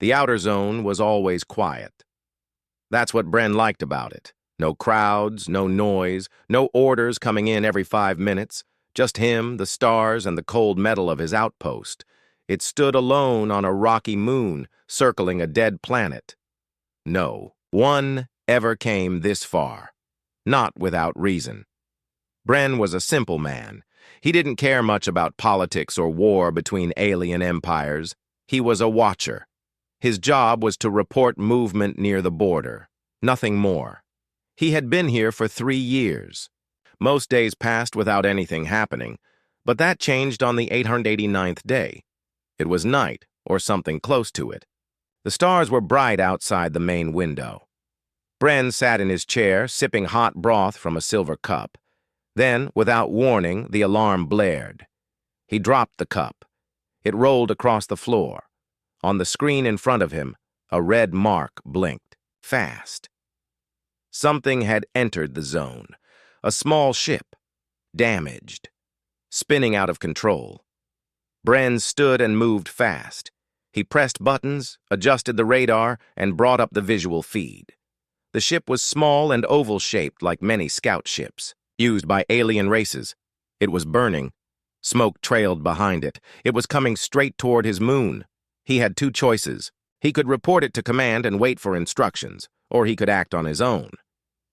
The outer zone was always quiet. That's what Bren liked about it. No crowds, no noise, no orders coming in every 5 minutes. Just him, the stars, and the cold metal of his outpost. It stood alone on a rocky moon, circling a dead planet. No one ever came this far. Not without reason. Bren was a simple man. He didn't care much about politics or war between alien empires. He was a watcher. His job was to report movement near the border. Nothing more. He had been here for 3 years. Most days passed without anything happening, but that changed on the 889th day. It was night, or something close to it. The stars were bright outside the main window. Bren sat in his chair, sipping hot broth from a silver cup. Then, without warning, the alarm blared. He dropped the cup. It rolled across the floor. On the screen in front of him, a red mark blinked, fast. Something had entered the zone. A small ship, damaged, spinning out of control. Bren stood and moved fast. He pressed buttons, adjusted the radar, and brought up the visual feed. The ship was small and oval-shaped like many scout ships, used by alien races. It was burning. Smoke trailed behind it. It was coming straight toward his moon. He had 2 choices. He could report it to command and wait for instructions, or he could act on his own.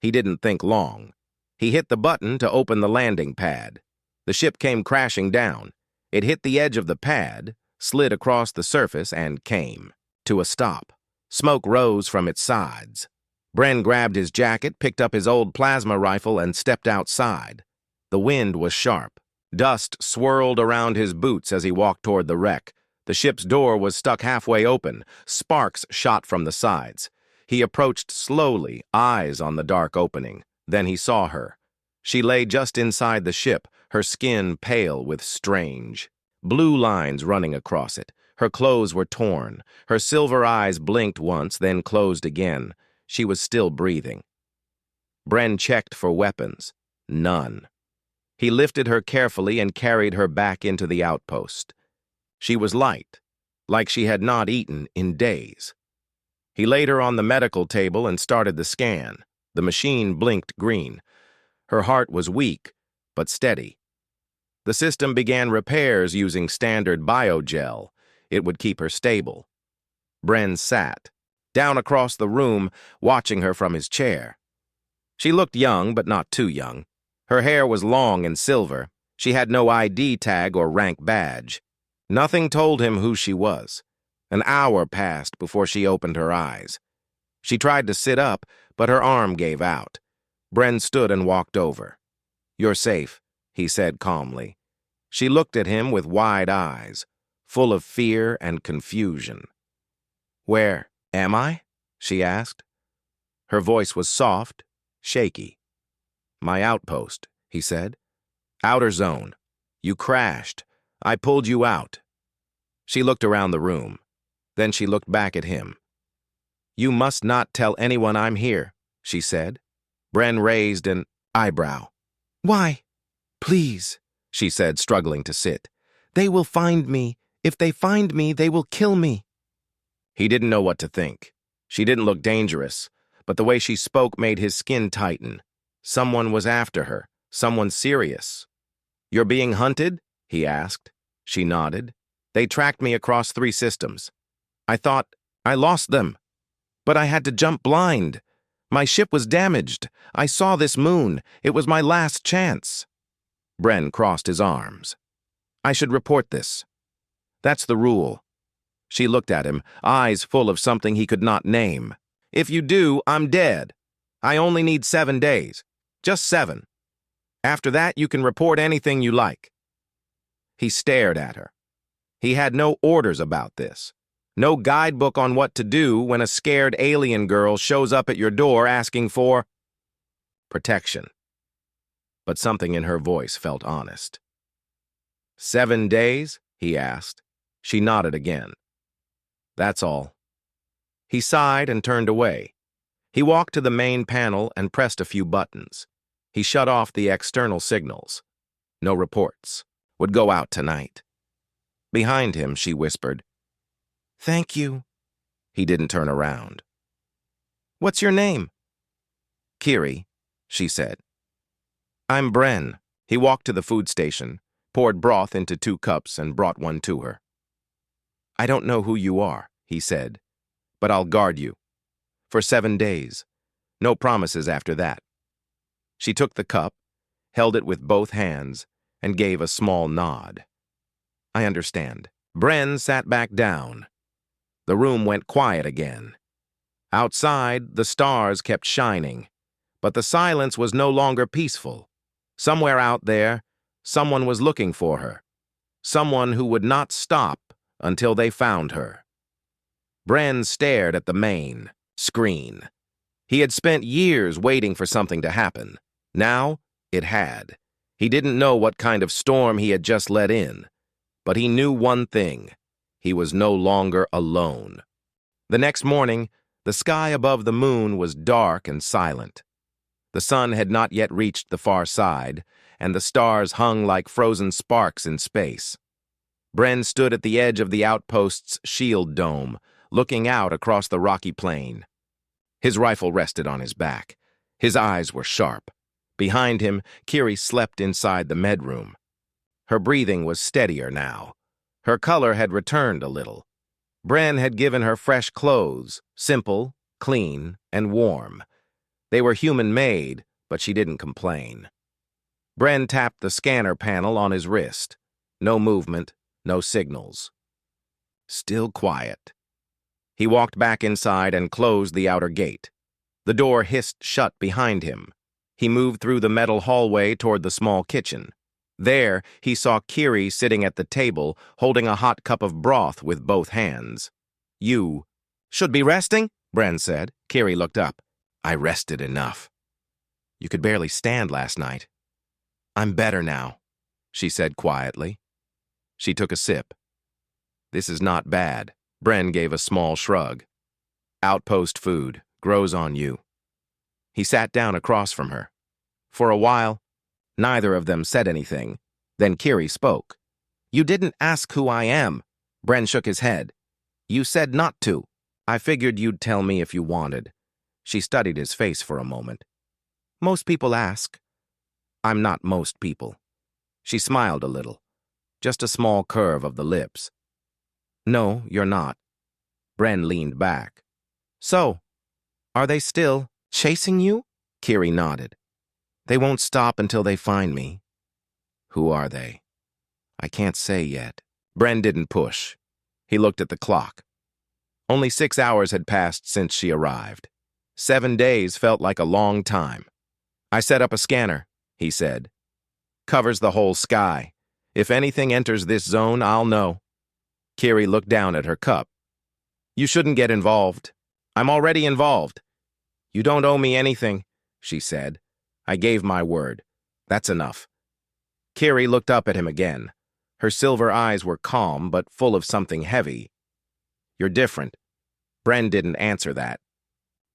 He didn't think long. He hit the button to open the landing pad. The ship came crashing down. It hit the edge of the pad, slid across the surface, and came to a stop. Smoke rose from its sides. Bren grabbed his jacket, picked up his old plasma rifle, and stepped outside. The wind was sharp. Dust swirled around his boots as he walked toward the wreck. The ship's door was stuck halfway open. Sparks shot from the sides. He approached slowly, eyes on the dark opening. Then he saw her. She lay just inside the ship, her skin pale with strange blue lines running across it. Her clothes were torn. Her silver eyes blinked once, then closed again. She was still breathing. Bren checked for weapons. None. He lifted her carefully and carried her back into the outpost. She was light, like she had not eaten in days. He laid her on the medical table and started the scan. The machine blinked green. Her heart was weak, but steady. The system began repairs using standard biogel. It would keep her stable. Bren sat, down across the room, watching her from his chair. She looked young, but not too young. Her hair was long and silver. She had no ID tag or rank badge. Nothing told him who she was. An hour passed before she opened her eyes. She tried to sit up, but her arm gave out. Bren stood and walked over. "You're safe," he said calmly. She looked at him with wide eyes, full of fear and confusion. "Where am I?" she asked. Her voice was soft, shaky. "My outpost," he said. "Outer zone. You crashed. I pulled you out." She looked around the room. Then she looked back at him. "You must not tell anyone I'm here," she said. Bren raised an eyebrow. "Why?" "Please," she said, struggling to sit. "They will find me. If they find me, they will kill me." He didn't know what to think. She didn't look dangerous, but the way she spoke made his skin tighten. Someone was after her, someone serious. "You're being hunted?" he asked. She nodded. "They tracked me across 3 systems. I thought I lost them, but I had to jump blind. My ship was damaged. I saw this moon. It was my last chance." Bren crossed his arms. "I should report this. That's the rule." She looked at him, eyes full of something he could not name. "If you do, I'm dead. I only need 7 days. Just 7. After that, you can report anything you like." He stared at her. He had no orders about this. No guidebook on what to do when a scared alien girl shows up at your door asking for protection. But something in her voice felt honest. 7 days? He asked. She nodded again. "That's all." He sighed and turned away. He walked to the main panel and pressed a few buttons. He shut off the external signals. No reports. Would go out tonight. Behind him, she whispered, "Thank you." He didn't turn around. "What's your name?" "Kiri," she said. "I'm Bren." He walked to the food station, poured broth into 2 cups, and brought one to her. "I don't know who you are," he said, "but I'll guard you. For 7 days. No promises after that." She took the cup, held it with both hands, and gave a small nod. "I understand." Bren sat back down. The room went quiet again. Outside, the stars kept shining, but the silence was no longer peaceful. Somewhere out there, someone was looking for her. Someone who would not stop until they found her. Bren stared at the main screen. He had spent years waiting for something to happen. Now, it had. He didn't know what kind of storm he had just let in, but he knew one thing. He was no longer alone. The next morning, the sky above the moon was dark and silent. The sun had not yet reached the far side, and the stars hung like frozen sparks in space. Bren stood at the edge of the outpost's shield dome, looking out across the rocky plain. His rifle rested on his back. His eyes were sharp. Behind him, Kiri slept inside the medroom. Her breathing was steadier now. Her color had returned a little. Bren had given her fresh clothes, simple, clean, and warm. They were human-made, but she didn't complain. Bren tapped the scanner panel on his wrist. No movement, no signals. Still quiet. He walked back inside and closed the outer gate. The door hissed shut behind him. He moved through the metal hallway toward the small kitchen. There, he saw Kiri sitting at the table, holding a hot cup of broth with both hands. "You should be resting," Bren said. Kiri looked up. "I rested enough." "You could barely stand last night." "I'm better now," she said quietly. She took a sip. "This is not bad." Bren gave a small shrug. "Outpost food grows on you." He sat down across from her. For a while, neither of them said anything. Then Kiri spoke. "You didn't ask who I am." Bren shook his head. "You said not to. I figured you'd tell me if you wanted." She studied his face for a moment. "Most people ask." "I'm not most people." She smiled a little. Just a small curve of the lips. "No, you're not." Bren leaned back. "So, are they still chasing you?" Kiri nodded. "They won't stop until they find me." "Who are they?" "I can't say yet." Bren didn't push. He looked at the clock. Only 6 hours had passed since she arrived. 7 days felt like a long time. "I set up a scanner," he said. "Covers the whole sky. If anything enters this zone, I'll know." Kiri looked down at her cup. "You shouldn't get involved." "I'm already involved." "You don't owe me anything," she said. "I gave my word. That's enough." Kiri looked up at him again. Her silver eyes were calm, but full of something heavy. "You're different." Bren didn't answer that.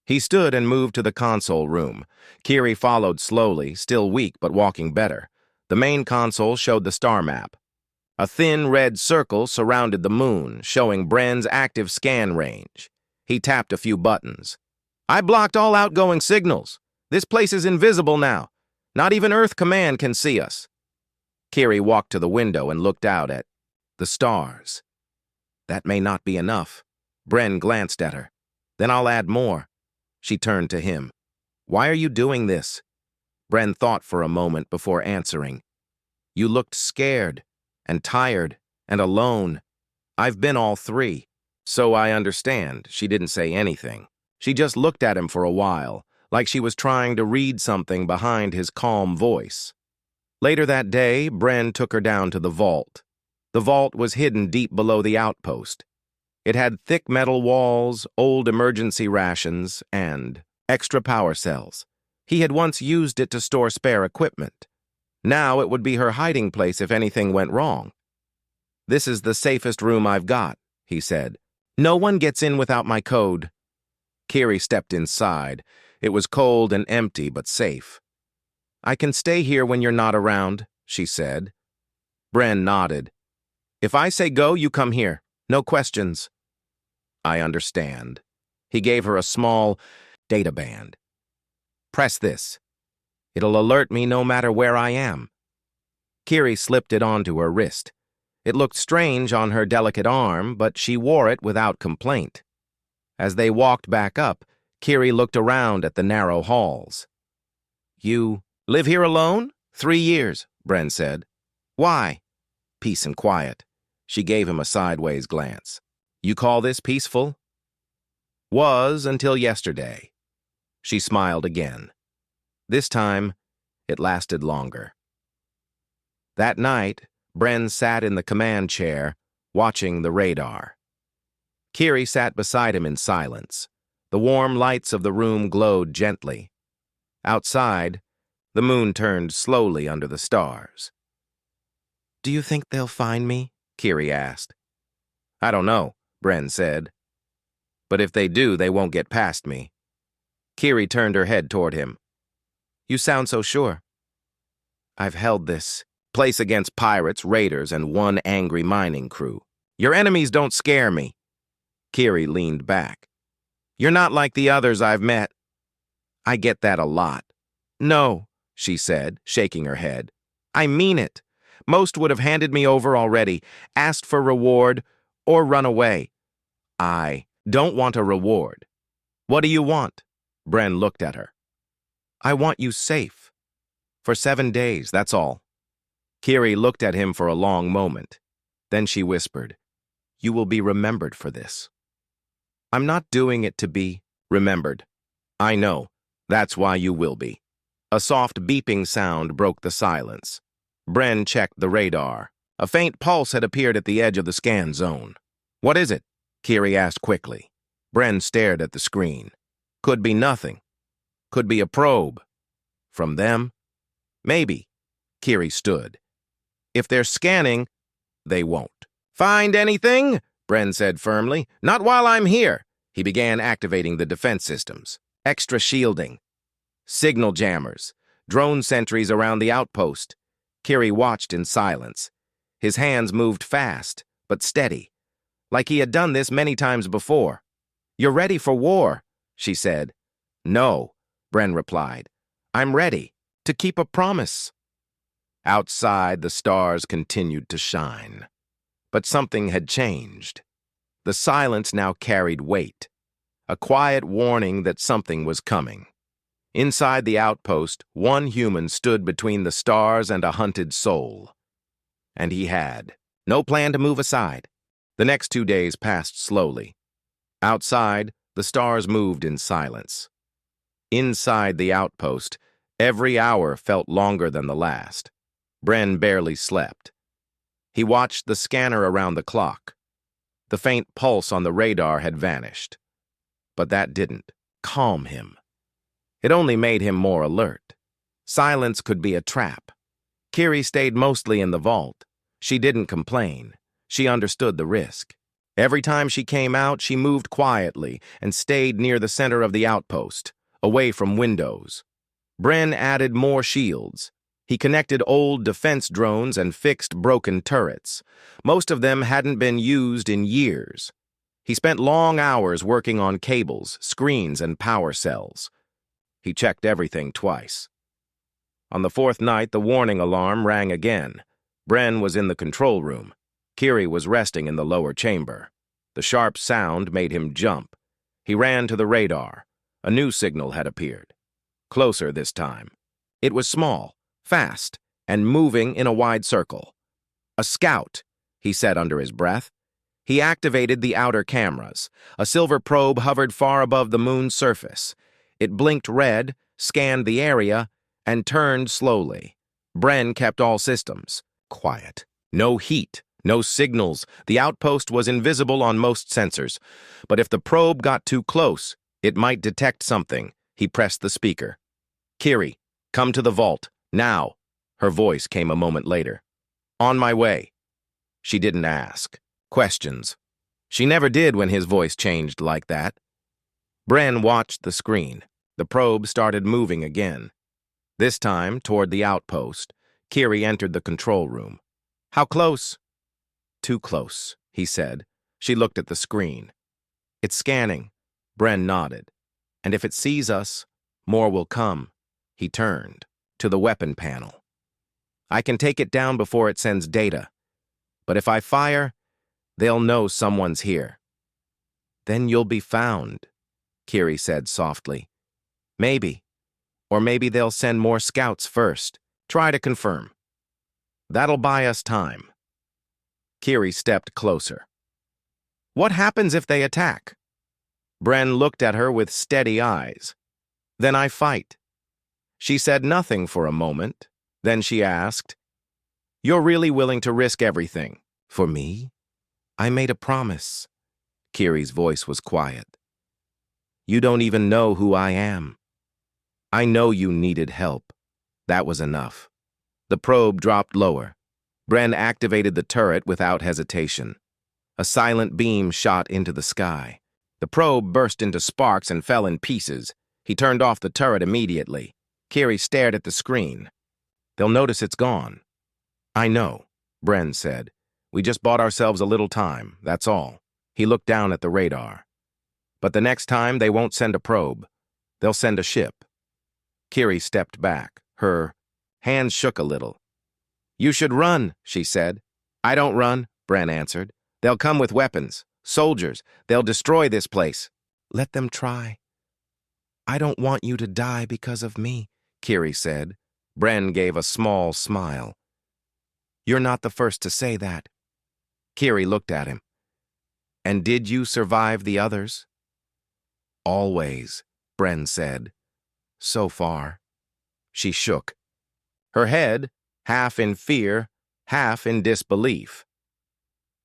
He stood and moved to the console room. Kiri followed slowly, still weak but walking better. The main console showed the star map. A thin red circle surrounded the moon, showing Bren's active scan range. He tapped a few buttons. "I blocked all outgoing signals. This place is invisible now. Not even Earth Command can see us." Kiri walked to the window and looked out at the stars. "That may not be enough." Bren glanced at her. "Then I'll add more." She turned to him. "Why are you doing this?" Bren thought for a moment before answering. "You looked scared and tired and alone. I've been all three." "So I understand." She didn't say anything. She just looked at him for a while, like she was trying to read something behind his calm voice. Later that day, Bren took her down to the vault. The vault was hidden deep below the outpost. It had thick metal walls, old emergency rations, and extra power cells. He had once used it to store spare equipment. Now it would be her hiding place if anything went wrong. "This is the safest room I've got," he said. "No one gets in without my code." Kiri stepped inside. It was cold and empty, but safe. "I can stay here when you're not around," she said. Bren nodded. "If I say go, you come here. No questions." I understand. He gave her a small data band. Press this. It'll alert me no matter where I am. Kiri slipped it onto her wrist. It looked strange on her delicate arm, but she wore it without complaint. As they walked back up, Kiri looked around at the narrow halls. You live here alone? 3 years, Bren said. Why? Peace and quiet. She gave him a sideways glance. You call this peaceful? Was until yesterday. She smiled again. This time, it lasted longer. That night, Bren sat in the command chair, watching the radar. Kiri sat beside him in silence. The warm lights of the room glowed gently. Outside, the moon turned slowly under the stars. Do you think they'll find me? Kiri asked. I don't know, Bren said. But if they do, they won't get past me. Kiri turned her head toward him. You sound so sure. I've held this place against pirates, raiders, and one angry mining crew. Your enemies don't scare me. Kiri leaned back. You're not like the others I've met. I get that a lot. No, she said, shaking her head. I mean it. Most would have handed me over already, asked for reward, or run away. I don't want a reward. What do you want? Bren looked at her. I want you safe. For 7 days, that's all. Kiri looked at him for a long moment. Then she whispered, You will be remembered for this. I'm not doing it to be remembered. I know. That's why you will be. A soft beeping sound broke the silence. Bren checked the radar. A faint pulse had appeared at the edge of the scan zone. What is it? Kiri asked quickly. Bren stared at the screen. Could be nothing. Could be a probe. From them? Maybe. Kiri stood. If they're scanning, they won't. Find anything? Bren said firmly. Not while I'm here. He began activating the defense systems. Extra shielding. Signal jammers. Drone sentries around the outpost. Kiri watched in silence. His hands moved fast, but steady, like he had done this many times before. You're ready for war, she said. No, Bren replied. I'm ready to keep a promise. Outside, the stars continued to shine. But something had changed. The silence now carried weight, a quiet warning that something was coming. Inside the outpost, one human stood between the stars and a hunted soul. And he had no plan to move aside. The next 2 days passed slowly. Outside, the stars moved in silence. Inside the outpost, every hour felt longer than the last. Bren barely slept. He watched the scanner around the clock. The faint pulse on the radar had vanished. But that didn't calm him. It only made him more alert. Silence could be a trap. Kiri stayed mostly in the vault. She didn't complain. She understood the risk. Every time she came out, she moved quietly and stayed near the center of the outpost, away from windows. Bren added more shields. He connected old defense drones and fixed broken turrets. Most of them hadn't been used in years. He spent long hours working on cables, screens, and power cells. He checked everything twice. On the 4th night, the warning alarm rang again. Bren was in the control room. Kiri was resting in the lower chamber. The sharp sound made him jump. He ran to the radar. A new signal had appeared. Closer this time. It was small, fast, and moving in a wide circle. A scout, he said under his breath. He activated the outer cameras. A silver probe hovered far above the moon's surface. It blinked red, scanned the area, and turned slowly. Bren kept all systems quiet. No heat, no signals. The outpost was invisible on most sensors. But if the probe got too close, it might detect something. He pressed the speaker. Kiri, come to the vault, now. Her voice came a moment later. On my way. She didn't ask questions. She never did when his voice changed like that. Bren watched the screen. The probe started moving again. This time, toward the outpost, Kiri entered the control room. How close? Too close, he said. She looked at the screen. It's scanning. Bren nodded. And if it sees us, more will come. He turned to the weapon panel. I can take it down before it sends data. But if I fire, they'll know someone's here. Then you'll be found, Kiri said softly. Maybe. Or maybe they'll send more scouts first. Try to confirm. That'll buy us time. Kiri stepped closer. What happens if they attack? Bren looked at her with steady eyes. Then I fight. She said nothing for a moment. Then she asked, You're really willing to risk everything? For me? I made a promise. Kiri's voice was quiet. You don't even know who I am. I know you needed help. That was enough. The probe dropped lower. Bren activated the turret without hesitation. A silent beam shot into the sky. The probe burst into sparks and fell in pieces. He turned off the turret immediately. Kiri stared at the screen. They'll notice it's gone. I know, Bren said. We just bought ourselves a little time, that's all. He looked down at the radar. But the next time, they won't send a probe. They'll send a ship. Kiri stepped back. Her hands shook a little. You should run, she said. I don't run, Bren answered. They'll come with weapons, soldiers. They'll destroy this place. Let them try. I don't want you to die because of me, Kiri said. Bren gave a small smile. You're not the first to say that. Kiri looked at him. And did you survive the others? Always, Bren said. So far. She shook. Her head, half in fear, half in disbelief.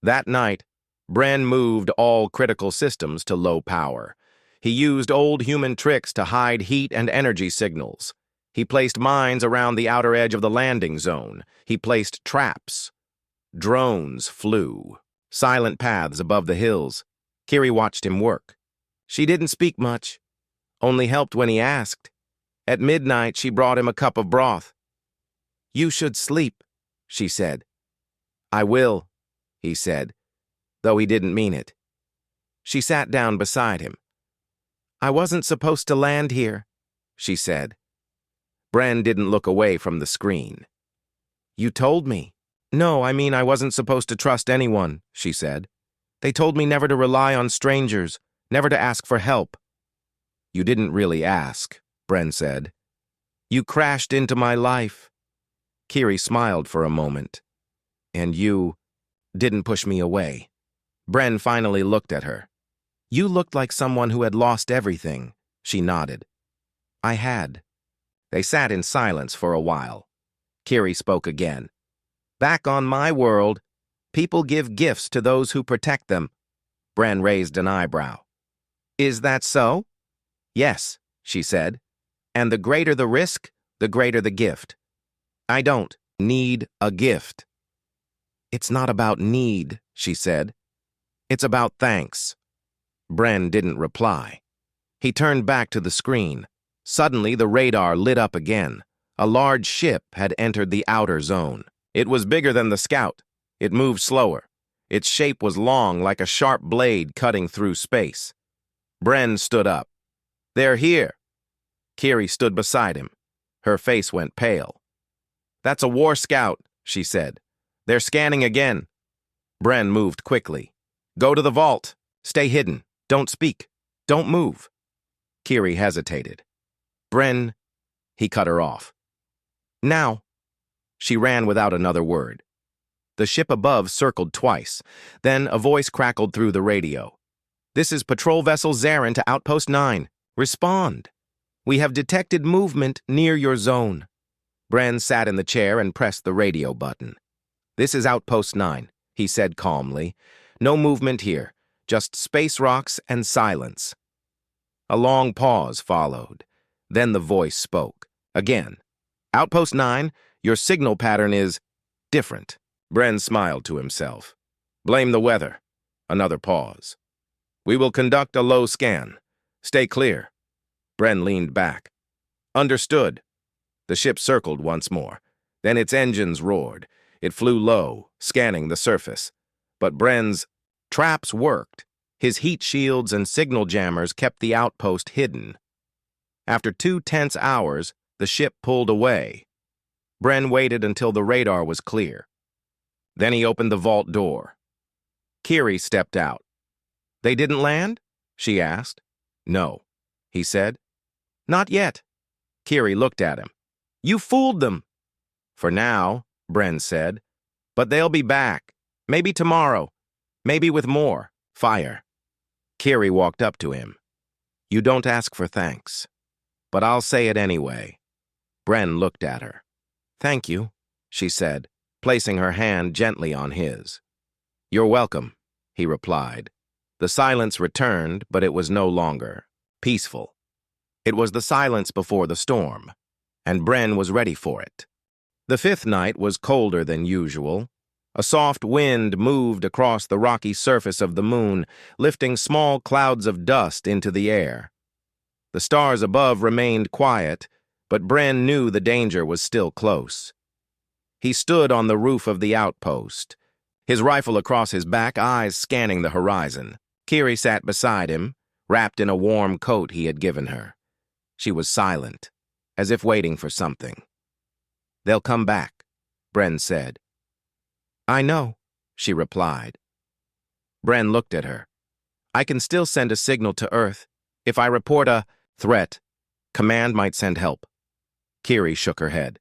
That night, Bren moved all critical systems to low power. He used old human tricks to hide heat and energy signals. He placed mines around the outer edge of the landing zone. He placed traps. Drones flew. Silent paths above the hills. Kiri watched him work. She didn't speak much, only helped when he asked. At midnight, she brought him a cup of broth. You should sleep, she said. I will, he said, though he didn't mean it. She sat down beside him. I wasn't supposed to land here, she said. Bren didn't look away from the screen. You told me. No, I mean I wasn't supposed to trust anyone, she said. They told me never to rely on strangers, never to ask for help. You didn't really ask, Bren said. You crashed into my life. Kiri smiled for a moment. And you didn't push me away. Bren finally looked at her. You looked like someone who had lost everything, she nodded. I had. They sat in silence for a while. Kiri spoke again. Back on my world, people give gifts to those who protect them. Bren raised an eyebrow. Is that so? Yes, she said. And the greater the risk, the greater the gift. I don't need a gift. It's not about need, she said. It's about thanks. Bren didn't reply. He turned back to the screen. Suddenly, the radar lit up again. A large ship had entered the outer zone. It was bigger than the Scout. It moved slower. Its shape was long, like a sharp blade cutting through space. Bren stood up. They're here. Kiri stood beside him. Her face went pale. That's a war scout, she said. They're scanning again. Bren moved quickly. Go to the vault. Stay hidden. Don't speak. Don't move. Kiri hesitated. Bren, he cut her off. Now. She ran without another word. The ship above circled twice. Then a voice crackled through the radio. This is Patrol Vessel Zarin to Outpost 9. Respond. We have detected movement near your zone. Bren sat in the chair and pressed the radio button. This is Outpost 9, he said calmly. No movement here, just space rocks and silence. A long pause followed. Then the voice spoke. Again. Outpost 9, your signal pattern is different. Bren smiled to himself. Blame the weather. Another pause. We will conduct a low scan. Stay clear. Bren leaned back. Understood. The ship circled once more. Then its engines roared. It flew low, scanning the surface. But Bren's traps worked. His heat shields and signal jammers kept the outpost hidden. After 2 tense hours, the ship pulled away. Bren waited until the radar was clear. Then he opened the vault door. Kiri stepped out. "They didn't land?" she asked. "No," he said. "Not yet." Kiri looked at him. "You fooled them." "For now," Bren said. "But they'll be back. Maybe tomorrow. Maybe with more fire." Kiri walked up to him. "You don't ask for thanks, but I'll say it anyway." Bren looked at her. "Thank you," she said, placing her hand gently on his. "You're welcome," he replied. The silence returned, but it was no longer peaceful. It was the silence before the storm, and Bren was ready for it. The 5th night was colder than usual. A soft wind moved across the rocky surface of the moon, lifting small clouds of dust into the air. The stars above remained quiet, but Bren knew the danger was still close. He stood on the roof of the outpost, his rifle across his back, eyes scanning the horizon. Kiri sat beside him, wrapped in a warm coat he had given her. She was silent, as if waiting for something. "They'll come back," Bren said. "I know," she replied. Bren looked at her. "I can still send a signal to Earth. If I report a threat, Command might send help." Kiri shook her head.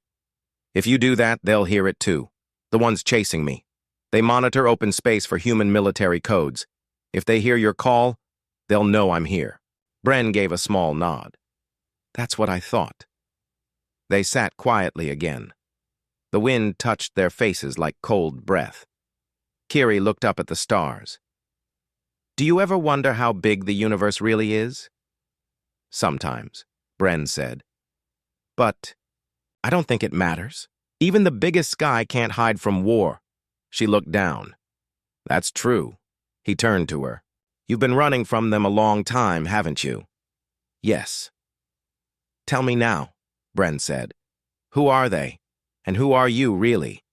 "If you do that, they'll hear it too. The ones chasing me. They monitor open space for human military codes. If they hear your call, they'll know I'm here." Bren gave a small nod. "That's what I thought." They sat quietly again. The wind touched their faces like cold breath. Kiri looked up at the stars. "Do you ever wonder how big the universe really is?" "Sometimes," Bren said. "But I don't think it matters. Even the biggest sky can't hide from war." She looked down. "That's true." He turned to her. "You've been running from them a long time, haven't you?" "Yes." "Tell me now," Bren said. "Who are they? And who are you, really?"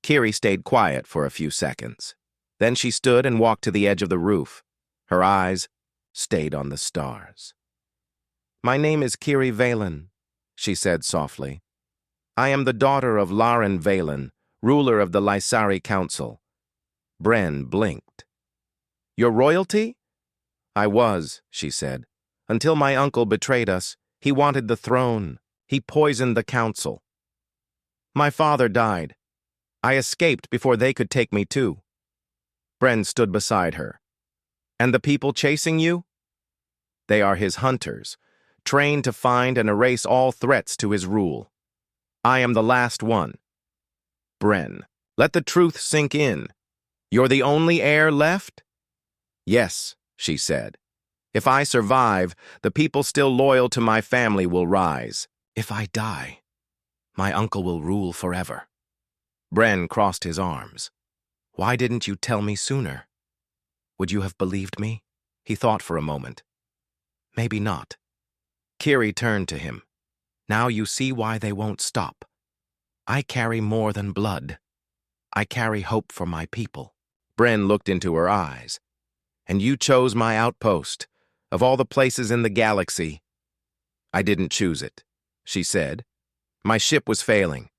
Kiri stayed quiet for a few seconds. Then she stood and walked to the edge of the roof. Her eyes stayed on the stars. "My name is Kiri Valen," she said softly. "I am the daughter of Laren Valen, ruler of the Lysari Council." Bren blinked. "Your royalty?" "I was," she said, "until my uncle betrayed us. He wanted the throne. He poisoned the council. My father died. I escaped before they could take me too." Bren stood beside her. "And the people chasing you?" "They are his hunters, trained to find and erase all threats to his rule. I am the last one." "Bren, let the truth sink in. You're the only heir left?" "Yes," she said. "If I survive, the people still loyal to my family will rise. If I die, my uncle will rule forever." Bren crossed his arms. "Why didn't you tell me sooner? Would you have believed me?" He thought for a moment. "Maybe not." Kiri turned to him. "Now you see why they won't stop. I carry more than blood. I carry hope for my people." Bren looked into her eyes. "And you chose my outpost, of all the places in the galaxy." "I didn't choose it," she said. "My ship was failing.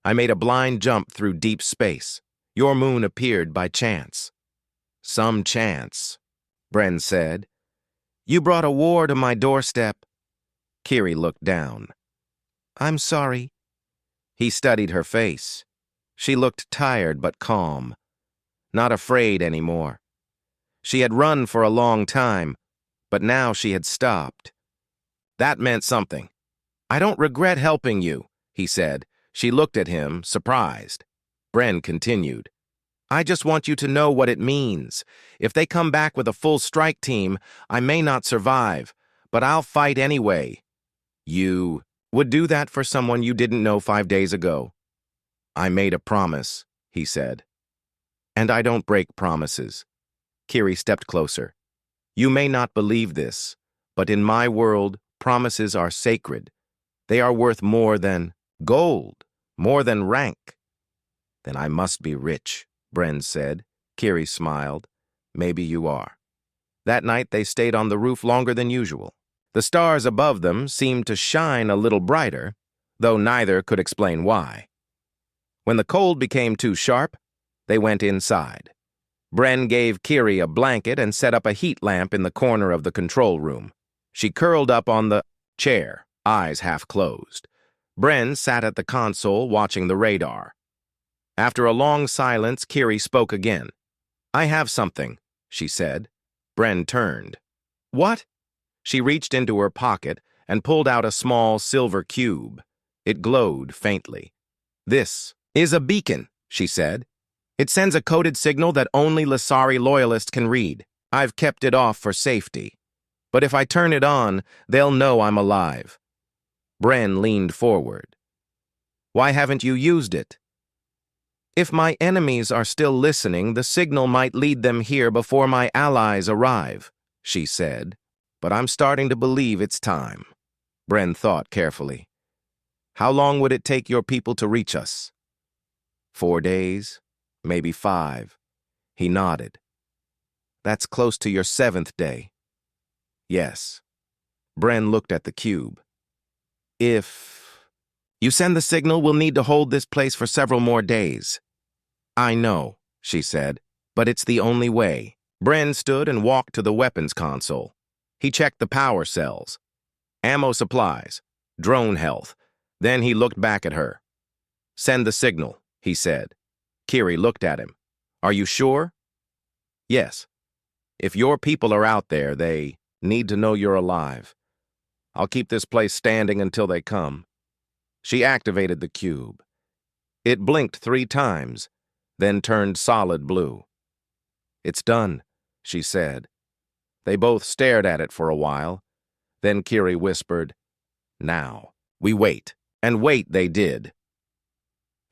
I made a blind jump through deep space. Your moon appeared by chance." "Some chance," Bren said. "You brought a war to my doorstep." Kiri looked down. "I'm sorry." He studied her face. She looked tired but calm, not afraid anymore. She had run for a long time, but now she had stopped. That meant something. "I don't regret helping you," he said. She looked at him, surprised. Bren continued. "I just want you to know what it means. If they come back with a full strike team, I may not survive, but I'll fight anyway." "You would do that for someone you didn't know 5 days ago?" "I made a promise," he said. "And I don't break promises." Kiri stepped closer. "You may not believe this, but in my world, promises are sacred. They are worth more than gold, more than rank." "Then I must be rich," Bren said. Kiri smiled. "Maybe you are." That night they stayed on the roof longer than usual. The stars above them seemed to shine a little brighter, though neither could explain why. When the cold became too sharp, they went inside. Bren gave Kiri a blanket and set up a heat lamp in the corner of the control room. She curled up on the chair, eyes half closed. Bren sat at the console watching the radar. After a long silence, Kiri spoke again. "I have something," she said. Bren turned. "What?" She reached into her pocket and pulled out a small silver cube. It glowed faintly. "This is a beacon," she said. "It sends a coded signal that only Lasari loyalists can read. I've kept it off for safety. But if I turn it on, they'll know I'm alive." Bren leaned forward. "Why haven't you used it?" "If my enemies are still listening, the signal might lead them here before my allies arrive," she said. "But I'm starting to believe it's time." Bren thought carefully. "How long would it take your people to reach us?" 4 days, maybe 5. He nodded. "That's close to your 7th day." "Yes." Bren looked at the cube. "If you send the signal, we'll need to hold this place for several more days." "I know," she said, "but it's the only way." Bren stood and walked to the weapons console. He checked the power cells, ammo supplies, drone health. Then he looked back at her. "Send the signal," he said. Kiri looked at him. "Are you sure?" "Yes. If your people are out there, they need to know you're alive. I'll keep this place standing until they come." She activated the cube. It blinked 3 times, then turned solid blue. "It's done," she said. They both stared at it for a while. Then Kiri whispered, "Now, we wait." And wait they did.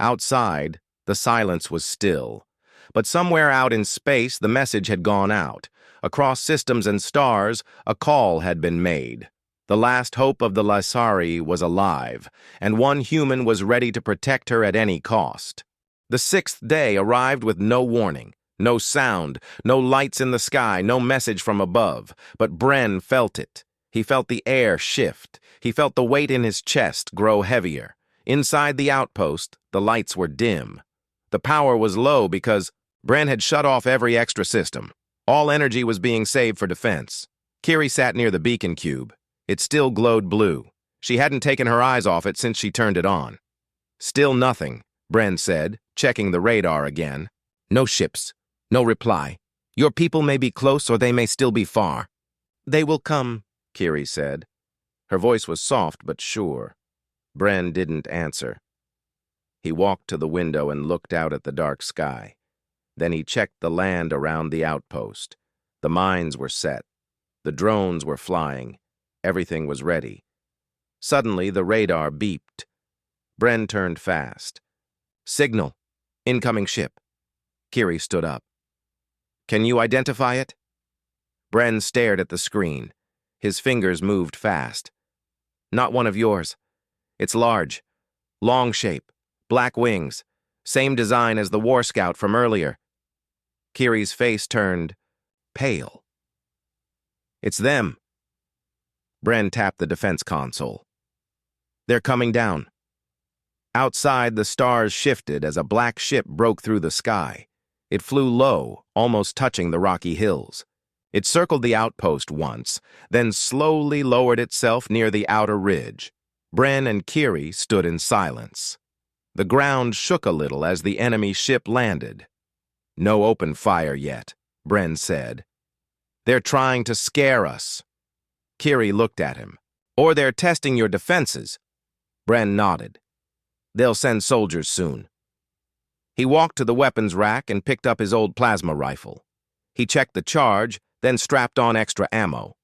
Outside, the silence was still. But somewhere out in space, the message had gone out. Across systems and stars, a call had been made. The last hope of the Lasari was alive, and one human was ready to protect her at any cost. The 6th day arrived with no warning, no sound, no lights in the sky, no message from above. But Bren felt it. He felt the air shift. He felt the weight in his chest grow heavier. Inside the outpost, the lights were dim. The power was low because Bren had shut off every extra system. All energy was being saved for defense. Kiri sat near the beacon cube. It still glowed blue. She hadn't taken her eyes off it since she turned it on. "Still nothing," Bren said, checking the radar again. "No ships. No reply. Your people may be close or they may still be far." "They will come," Kiri said. Her voice was soft but sure. Bren didn't answer. He walked to the window and looked out at the dark sky. Then he checked the land around the outpost. The mines were set. The drones were flying. Everything was ready. Suddenly, the radar beeped. Bren turned fast. "Signal. Incoming ship." Kiri stood up. "Can you identify it?" Bren stared at the screen. His fingers moved fast. "Not one of yours. It's large. Long shape. Black wings. Same design as the War Scout from earlier." Kiri's face turned pale. "It's them." Bren tapped the defense console. "They're coming down." Outside, the stars shifted as a black ship broke through the sky. It flew low, almost touching the rocky hills. It circled the outpost once, then slowly lowered itself near the outer ridge. Bren and Kiri stood in silence. The ground shook a little as the enemy ship landed. "No open fire yet," Bren said. "They're trying to scare us." Kiri looked at him. "Or they're testing your defenses." Bren nodded. "They'll send soldiers soon." He walked to the weapons rack and picked up his old plasma rifle. He checked the charge, then strapped on extra ammo.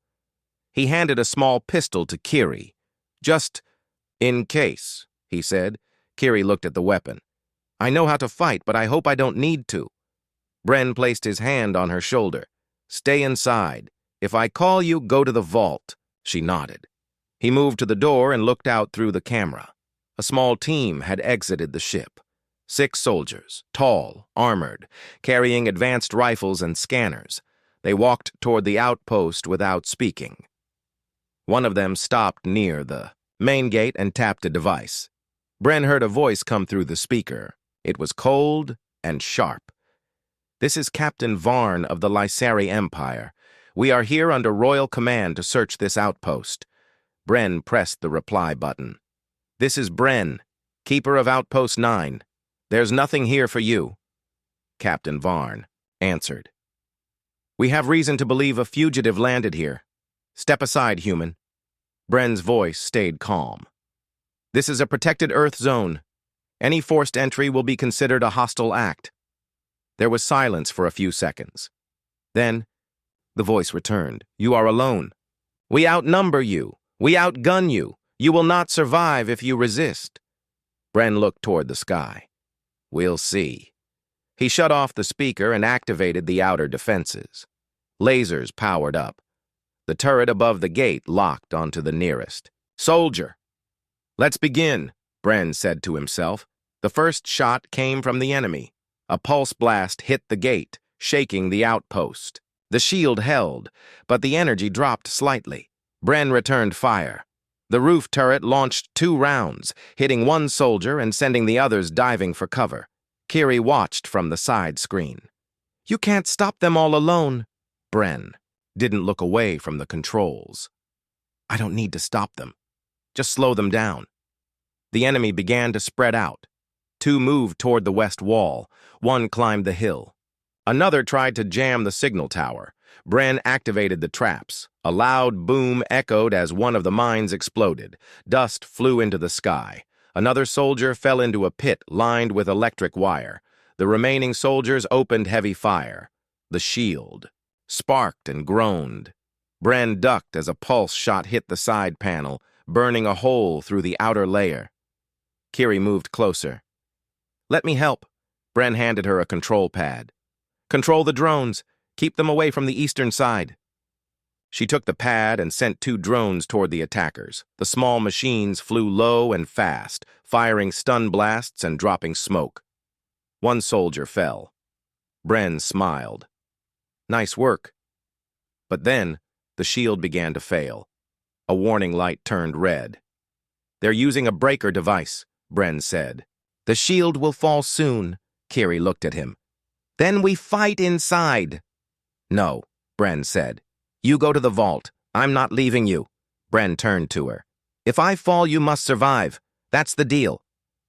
He handed a small pistol to Kiri. "Just in case," he said. Kiri looked at the weapon. "I know how to fight, but I hope I don't need to." Bren placed his hand on her shoulder. "Stay inside. If I call you, go to the vault." She nodded. He moved to the door and looked out through the camera. A small team had exited the ship. 6 soldiers, tall, armored, carrying advanced rifles and scanners. They walked toward the outpost without speaking. One of them stopped near the main gate and tapped a device. Bren heard a voice come through the speaker. It was cold and sharp. "This is Captain Varn of the Lysari Empire. We are here under royal command to search this outpost." Bren pressed the reply button. "This is Bren, keeper of Outpost 9. There's nothing here for you." Captain Varn answered. "We have reason to believe a fugitive landed here. Step aside, human." Bren's voice stayed calm. "This is a protected Earth zone. Any forced entry will be considered a hostile act." There was silence for a few seconds. Then, the voice returned. "You are alone. We outnumber you. We outgun you. You will not survive if you resist." Bren looked toward the sky. "We'll see." He shut off the speaker and activated the outer defenses. Lasers powered up. The turret above the gate locked onto the nearest. "Soldier!" "Let's begin," Bren said to himself. The first shot came from the enemy. A pulse blast hit the gate, shaking the outpost. The shield held, but the energy dropped slightly. Bren returned fire. The roof turret launched 2 rounds, hitting one soldier and sending the others diving for cover. Kiri watched from the side screen. "You can't stop them all alone." Bren didn't look away from the controls. "I don't need to stop them. Just slow them down." The enemy began to spread out. 2 moved toward the west wall. 1 climbed the hill. Another tried to jam the signal tower. Bren activated the traps. A loud boom echoed as one of the mines exploded. Dust flew into the sky. Another soldier fell into a pit lined with electric wire. The remaining soldiers opened heavy fire. The shield sparked and groaned. Bren ducked as a pulse shot hit the side panel, burning a hole through the outer layer. Kiri moved closer. "Let me help." Bren handed her a control pad. "Control the drones. Keep them away from the eastern side." She took the pad and sent 2 drones toward the attackers. The small machines flew low and fast, firing stun blasts and dropping smoke. 1 soldier fell. Bren smiled. "Nice work." But then, the shield began to fail. A warning light turned red. "They're using a breaker device," Bren said. "The shield will fall soon." Kiri looked at him. "Then we fight inside." "No," Bren said. "You go to the vault. I'm not leaving you." Bren turned to her. "If I fall, you must survive. That's the deal."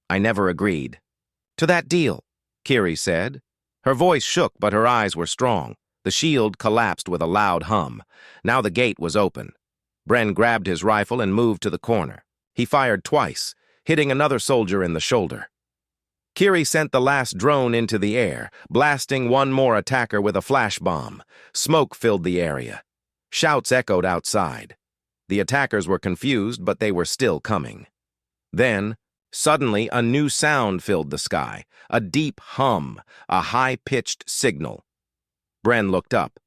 I never agreed. "To that deal," Kiri said. Her voice shook, but her eyes were strong. The shield collapsed with a loud hum. Now the gate was open. Bren grabbed his rifle and moved to the corner. He fired twice, hitting another soldier in the shoulder. Kiri sent the last drone into the air, blasting one more attacker with a flash bomb. Smoke filled the area. Shouts echoed outside. The attackers were confused, but they were still coming. Then, suddenly, a new sound filled the sky. A deep hum, a high-pitched signal. Bren looked up.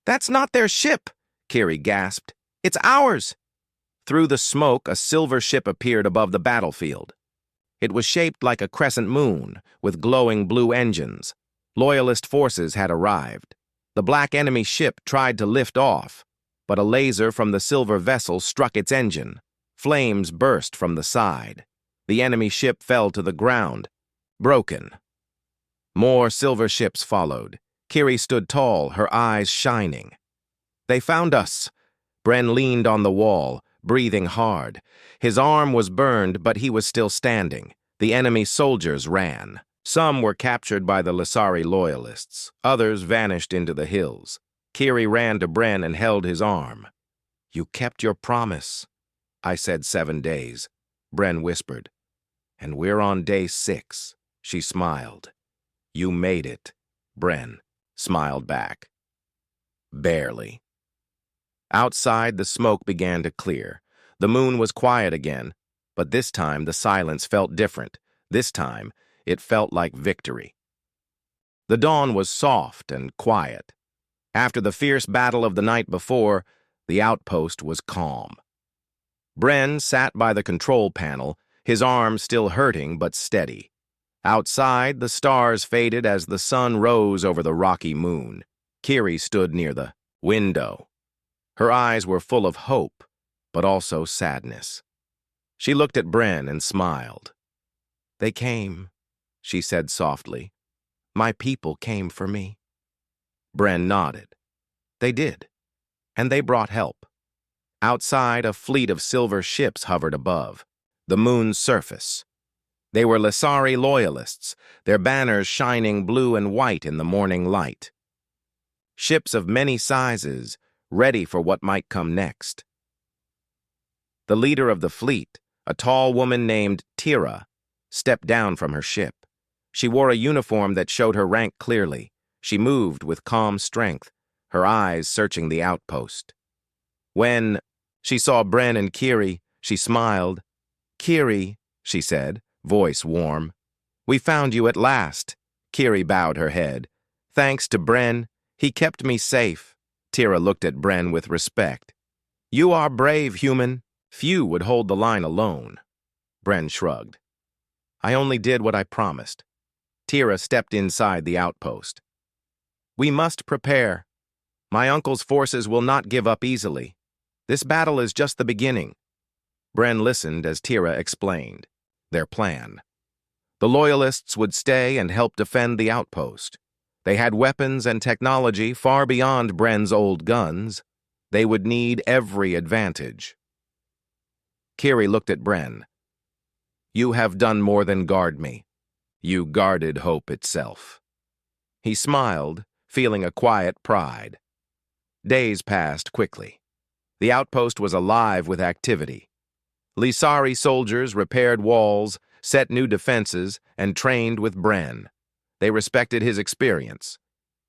"That's not their ship," Kiri gasped. "It's ours." Through the smoke, a silver ship appeared above the battlefield. It was shaped like a crescent moon, with glowing blue engines. Loyalist forces had arrived. The black enemy ship tried to lift off, but a laser from the silver vessel struck its engine. Flames burst from the side. The enemy ship fell to the ground, broken. More silver ships followed. Kiri stood tall, her eyes shining. "They found us." Bren leaned on the wall, breathing hard. His arm was burned, but he was still standing. The enemy soldiers ran. Some were captured by the Lysari loyalists. Others vanished into the hills. Kiri ran to Bren and held his arm. "You kept your promise." "I said 7 days," Bren whispered. "And we're on day 6. She smiled. "You made it," Bren smiled back. "Barely." Outside, the smoke began to clear. The moon was quiet again, but this time the silence felt different. This time, it felt like victory. The dawn was soft and quiet. After the fierce battle of the night before, the outpost was calm. Bren sat by the control panel, his arm still hurting but steady. Outside, the stars faded as the sun rose over the rocky moon. Kiri stood near the window. Her eyes were full of hope, but also sadness. She looked at Bren and smiled. "They came," she said softly. "My people came for me." Bren nodded. They did, and they brought help. Outside, a fleet of silver ships hovered above, the moon's surface. They were Lysari loyalists, their banners shining blue and white in the morning light. Ships of many sizes, ready for what might come next. The leader of the fleet, a tall woman named Tira, stepped down from her ship. She wore a uniform that showed her rank clearly. She moved with calm strength, her eyes searching the outpost. When she saw Bren and Kiri, she smiled. "Kiri," she said, voice warm. "We found you at last." Kiri bowed her head. "Thanks to Bren, he kept me safe." Tira looked at Bren with respect. "You are brave, human. Few would hold the line alone." Bren shrugged. "I only did what I promised." Tira stepped inside the outpost. "We must prepare. My uncle's forces will not give up easily. This battle is just the beginning." Bren listened as Tira explained their plan. The Loyalists would stay and help defend the outpost. They had weapons and technology far beyond Bren's old guns. They would need every advantage. Kiri looked at Bren. "You have done more than guard me. You guarded hope itself." He smiled, feeling a quiet pride. Days passed quickly. The outpost was alive with activity. Lysari soldiers repaired walls, set new defenses, and trained with Bren. They respected his experience.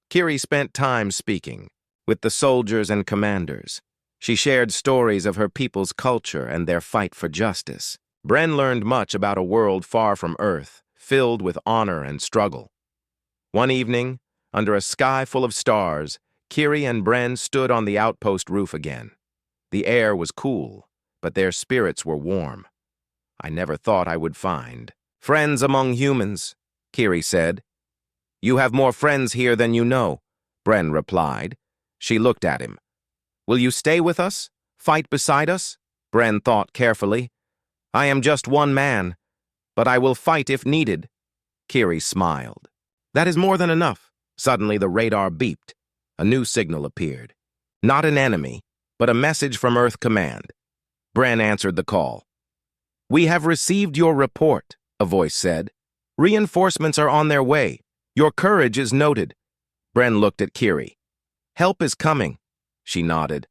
Kiri spent time speaking with the soldiers and commanders. She shared stories of her people's culture and their fight for justice. Bren learned much about a world far from Earth, filled with honor and struggle. One evening, under a sky full of stars, Kiri and Bren stood on the outpost roof again. The air was cool, but their spirits were warm. "I never thought I would find friends among humans," Kiri said. "You have more friends here than you know," Bren replied. She looked at him. "Will you stay with us? Fight beside us?" Bren thought carefully. "I am just one man, but I will fight if needed." Kiri smiled. "That is more than enough." Suddenly the radar beeped. A new signal appeared. Not an enemy, but a message from Earth Command. Bren answered the call. "We have received your report," a voice said. "Reinforcements are on their way. Your courage is noted." Bren looked at Kiri. "Help is coming." She nodded.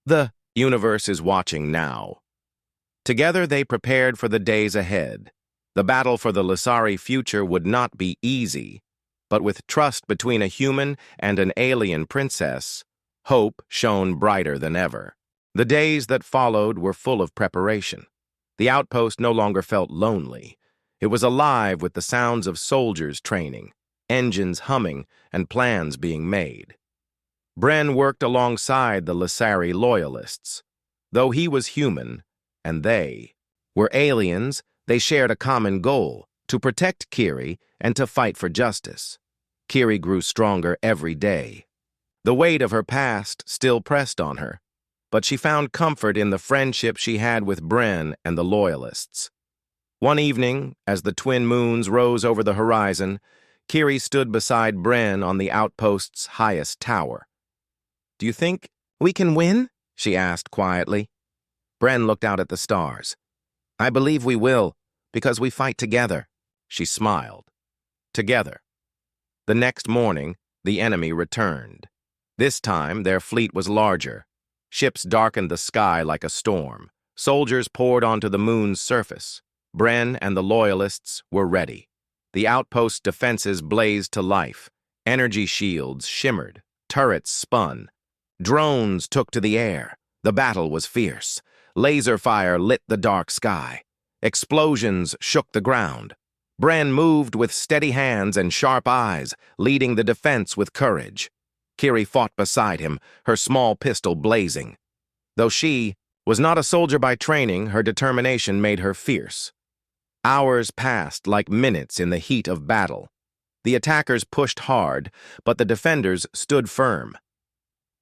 "The universe is watching now." Together they prepared for the days ahead. The battle for the Lysari future would not be easy, but with trust between a human and an alien princess, hope shone brighter than ever. The days that followed were full of preparation. The outpost no longer felt lonely. It was alive with the sounds of soldiers training, engines humming, and plans being made. Bren worked alongside the Lysari loyalists. Though he was human, and they were aliens, they shared a common goal: to protect Kiri and to fight for justice. Kiri grew stronger every day. The weight of her past still pressed on her, but she found comfort in the friendship she had with Bren and the Loyalists. One evening, as the twin moons rose over the horizon, Kiri stood beside Bren on the outpost's highest tower. "Do you think we can win?" she asked quietly. Bren looked out at the stars. "I believe we will, because we fight together." She smiled. Together. The next morning, the enemy returned. This time, their fleet was larger. Ships darkened the sky like a storm. Soldiers poured onto the moon's surface. Bren and the Loyalists were ready. The outpost's defenses blazed to life. Energy shields shimmered. Turrets spun. Drones took to the air. The battle was fierce. Laser fire lit the dark sky. Explosions shook the ground. Bren moved with steady hands and sharp eyes, leading the defense with courage. Kiri fought beside him, her small pistol blazing. Though she was not a soldier by training, her determination made her fierce. Hours passed like minutes in the heat of battle. The attackers pushed hard, but the defenders stood firm.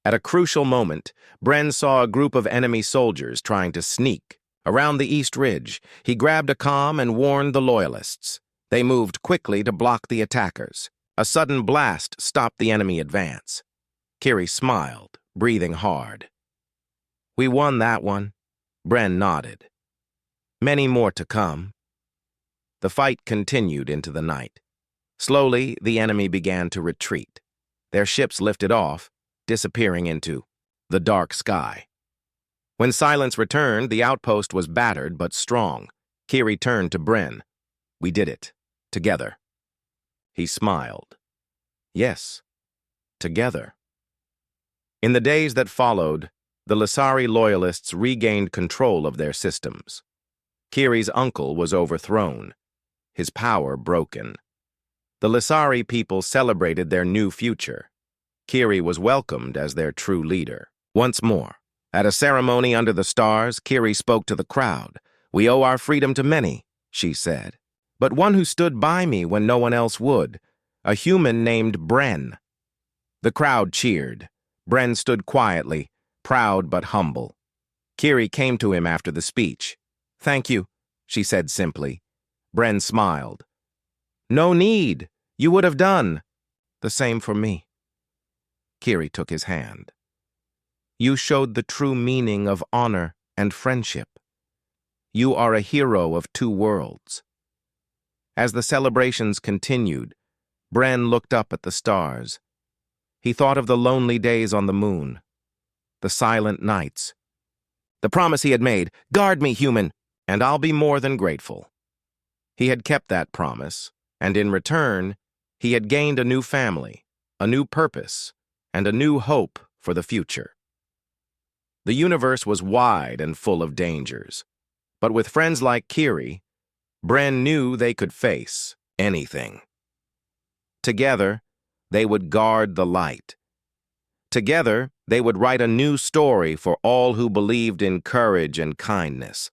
At a crucial moment, Bren saw a group of enemy soldiers trying to sneak around the East Ridge. He grabbed a comm and warned the Loyalists. They moved quickly to block the attackers. A sudden blast stopped the enemy advance. Kiri smiled, breathing hard. "We won that one." Bren nodded. "Many more to come." The fight continued into the night. Slowly, the enemy began to retreat. Their ships lifted off, disappearing into the dark sky. When silence returned, the outpost was battered but strong. Kiri turned to Bren. "We did it. Together." He smiled. "Yes, together." In the days that followed, the Lasari Loyalists regained control of their systems. Kiri's uncle was overthrown, his power broken. The Lasari people celebrated their new future. Kiri was welcomed as their true leader. Once more, at a ceremony under the stars, Kiri spoke to the crowd. "We owe our freedom to many," she said, "but one who stood by me when no one else would, a human named Bren." The crowd cheered. Bren stood quietly, proud but humble. Kiri came to him after the speech. "Thank you," she said simply. Bren smiled. "No need. You would have done the same for me." Kiri took his hand. "You showed the true meaning of honor and friendship. You are a hero of two worlds." As the celebrations continued, Bren looked up at the stars. He thought of the lonely days on the moon, the silent nights, the promise he had made, "Guard me, human, and I'll be more than grateful." He had kept that promise, and in return, he had gained a new family, a new purpose, and a new hope for the future. The universe was wide and full of dangers, but with friends like Kiri, Bren knew they could face anything. Together, they would guard the light. Together, they would write a new story for all who believed in courage and kindness.